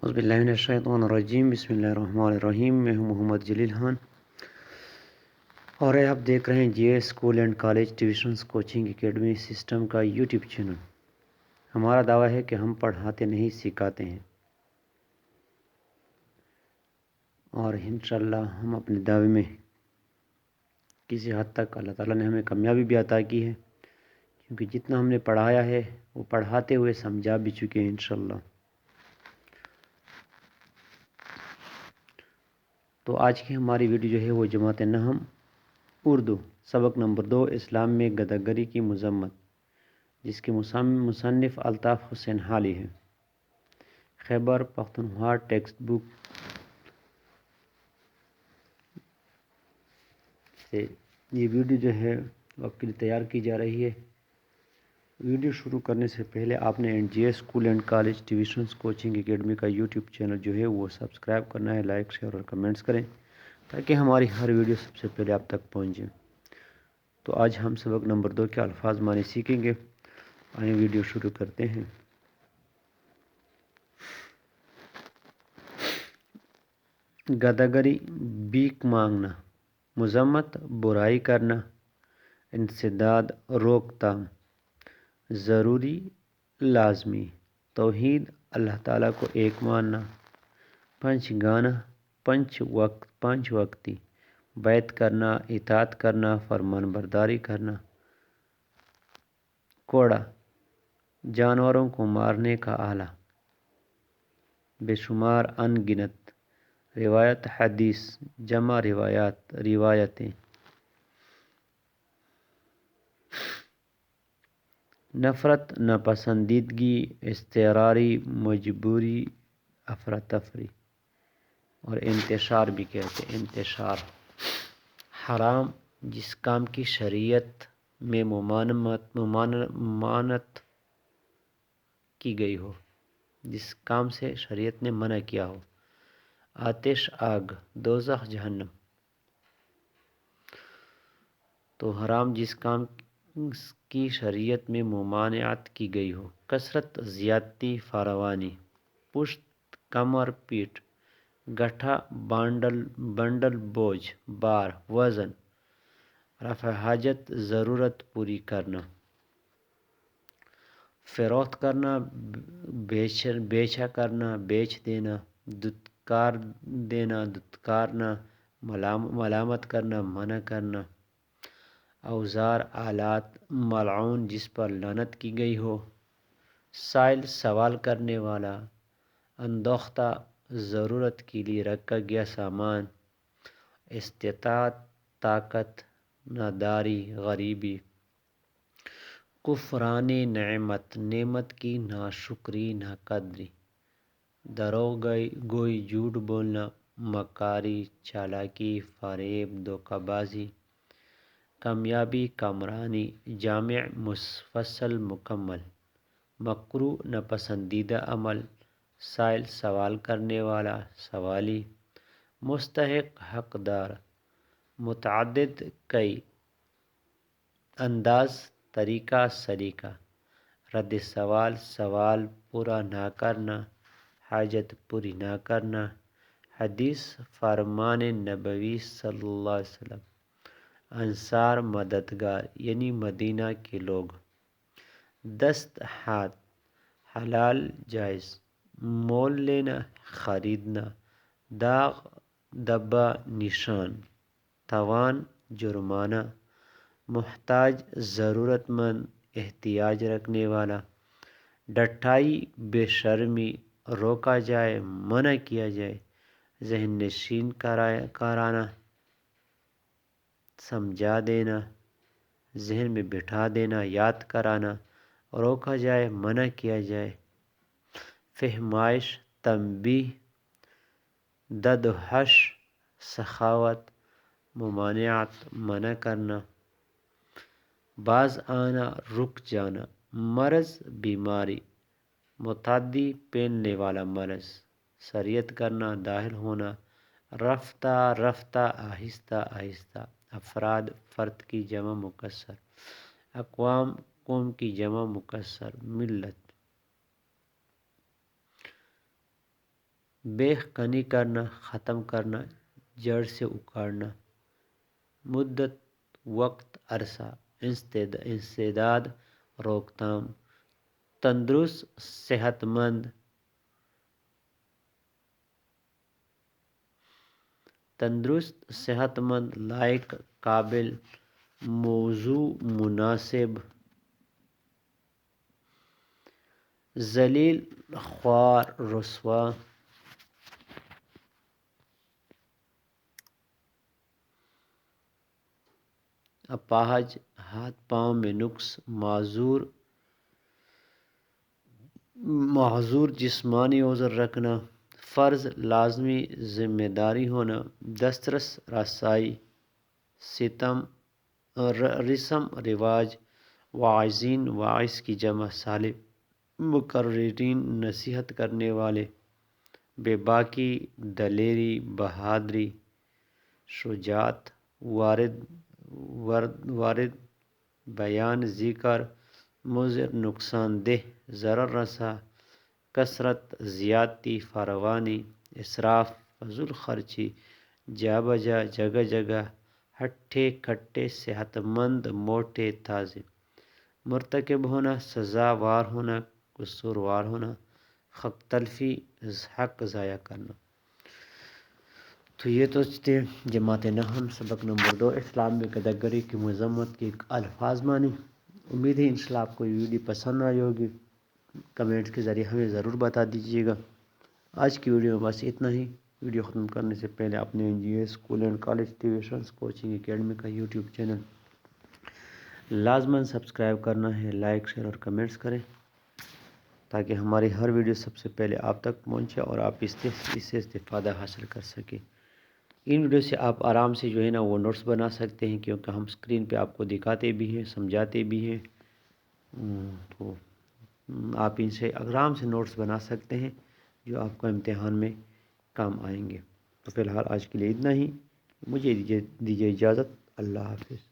اعوذ باللہ من الشیطان الرجیم، بسم اللہ الرحمن الرحیم۔ میں ہوں محمد جلیل خان اور آپ دیکھ رہے ہیں G S school and college tuitions coaching academy system کا یوٹیوب چینل۔ ہمارا دعویٰ ہے کہ ہم پڑھاتے نہیں سکھاتے ہیں، اور انشاءاللہ ہم اپنے دعوے میں کسی حد تک اللہ تعالیٰ نے ہمیں کامیابی بھی عطا کی ہے، کیونکہ جتنا ہم نے پڑھایا ہے وہ پڑھاتے ہوئے سمجھا بھی چکے ہیں انشاءاللہ۔ تو آج کی ہماری ویڈیو جو ہے وہ جماعت نحم اردو سبق نمبر 2 اسلام میں گداگری کی مذمت، جس کے مصنف الطاف حسین حالی ہیں، خیبر پختونخوا ٹیکسٹ بک سے یہ ویڈیو جو ہے وہ آپ کے لیے تیار کی جا رہی ہے۔ ویڈیو شروع کرنے سے پہلے آپ نے G S school and college tuitions coaching academy کا یوٹیوب چینل جو ہے وہ سبسکرائب کرنا ہے، لائک شیئر اور کمنٹس کریں تاکہ ہماری ہر ویڈیو سب سے پہلے آپ تک پہنچے۔ تو آج ہم سبق نمبر 2 کے الفاظ معنی سیکھیں گے۔ آئیں ویڈیو شروع کرتے ہیں۔ گداگری بھیک مانگنا، مذمت برائی کرنا، انسداد روک تھام، ضروری لازمی، توحید اللہ تعالیٰ کو ایک ماننا، پنج گانا پانچ وقتی، بیعت کرنا، اطاعت کرنا، فرمان برداری کرنا، کوڑا جانوروں کو مارنے کا آلہ، بے شمار ان گنت، روایت حدیث جمع روایتیں، نفرت ناپسندیدگی، اضطراری مجبوری، افراتفری، اور انتشار بھی کہتے ہیں، انتشار۔ حرام جس کام کی شریعت میں ممانعت کی گئی ہو، جس کام سے شریعت نے منع کیا ہو۔ آتش آگ، دوزخ جہنم۔ تو حرام جس کام کی شریعت میں ممانعت کی گئی ہو۔ کثرت زیادتی فراوانی، پشت کمر پیٹھ، گٹھا بنڈل بوجھ بار وزن، رفع حاجت ضرورت پوری کرنا، فروخت کرنا بیچا کرنا بیچ دینا، دتکارنا ملامت کرنا منع کرنا۔ اوزار آلات، ملعون جس پر لعنت کی گئی ہو۔ سائل سوال کرنے والا، اندوختہ ضرورت کے لیے رکھا گیا سامان۔ استطاعت طاقت، ناداری غریبی۔ کفران نعمت، نعمت کی ناشکری ناقدری۔ دروغ گوئی جھوٹ بولنا، مکاری چالاکی فریب دھوکہ بازی۔ کامیابی کامرانی، جامع مفصل مکمل۔ مکروہ ناپسندیدہ عمل، سائل سوال کرنے والا سوالی۔ مستحق حقدار، متعدد کئی۔ انداز طریقہ سلیقہ۔ رد سوال، سوال پورا نہ کرنا، حاجت پوری نہ کرنا۔ حدیث فرمان نبوی صلی اللہ علیہ وسلم۔ انصار مددگار یعنی مدینہ کے لوگ۔ دست ہاتھ، حلال جائز، مول لینا خریدنا۔ داغ دھبا نشان، تاوان جرمانہ۔ محتاج ضرورت مند، احتیاج رکھنے والا۔ ڈٹائی بے شرمی، روکا جائے منع کیا جائے۔ ذہن نشین کرانا، سمجھا دینا، ذہن میں بٹھا دینا، یاد کرانا، روکا جائے منع کیا جائے۔ فہمائش، تنبیہ، ددہش، سخاوت، ممانعت منع کرنا۔ باز آنا، رک جانا۔ مرض بیماری، متعدی پھیلنے والا مرض۔ سریت کرنا، داخل ہونا۔ رفتہ رفتہ، آہستہ آہستہ۔ افراد فرد کی جمع مکسر۔ اقوام قوم کی جمع مکسر۔ ملت بیخ کنی کرنا، ختم کرنا، جڑ سے اکھاڑنا، مدت، وقت، عرصہ، انسداد، روک تھام، تندرست، صحت مند، لائق، قابل، موضوع، مناسب، ذلیل، خوار، رسوا، اپاہج، ہاتھ پاؤں میں نقص، معذور، جسمانی عذر رکھنا، فرض، لازمی، ذمہ داری ہونا، دسترس، رسائی، رسم، رواج، واعظین، واعظ کی جمع صالح، مقررین، نصیحت کرنے والے، بے باکی، دلیری، بہادری، شجاعت، وارد، بیان، ذکر، مضر، نقصان دہ، ضرر رسا، کثرت، زیادتی، فراوانی، اسراف، فضول خرچی، جا بجا، جگہ جگہ، ہٹھے کھٹے، صحت مند، موٹے، تازے، مرتکب ہونا، سزاوار ہونا، قصوروار ہونا، حق تلفی، حق ضائع کرنا۔ تو یہ تو تھے جماعت نحم سبق نمبر 2 اسلام میں کیٹیگری کی مذمت کے الفاظ مانی۔ امید ہے انشاءاللہ آپ کو یہ ویڈیو پسند آئی ہوگی، کمنٹس کے ذریعے ہمیں ضرور بتا دیجیے گا۔ آج کی ویڈیو میں بس اتنا ہی۔ ویڈیو ختم کرنے سے پہلے اپنے NGS school and college tuitions coaching academy کا یوٹیوب چینل لازماً سبسکرائب کرنا ہے، لائک، شیئر اور کمنٹس کریں تاکہ ہماری ہر ویڈیو سب سے پہلے آپ تک پہنچے اور آپ اس سے استفادہ حاصل کر سکیں۔ ان ویڈیو سے آپ آرام سے جو ہے نا وہ نوٹس بنا سکتے ہیں، کیونکہ ہم اسکرین پہ آپ کو دکھاتے بھی ہیں، سمجھاتے بھی ہیں، تو آپ ان سے آرام سے نوٹس بنا سکتے ہیں جو آپ کو امتحان میں کام آئیں گے۔ تو فی الحال آج کے لیے اتنا ہی، مجھے دیجیے اجازت، اللہ حافظ۔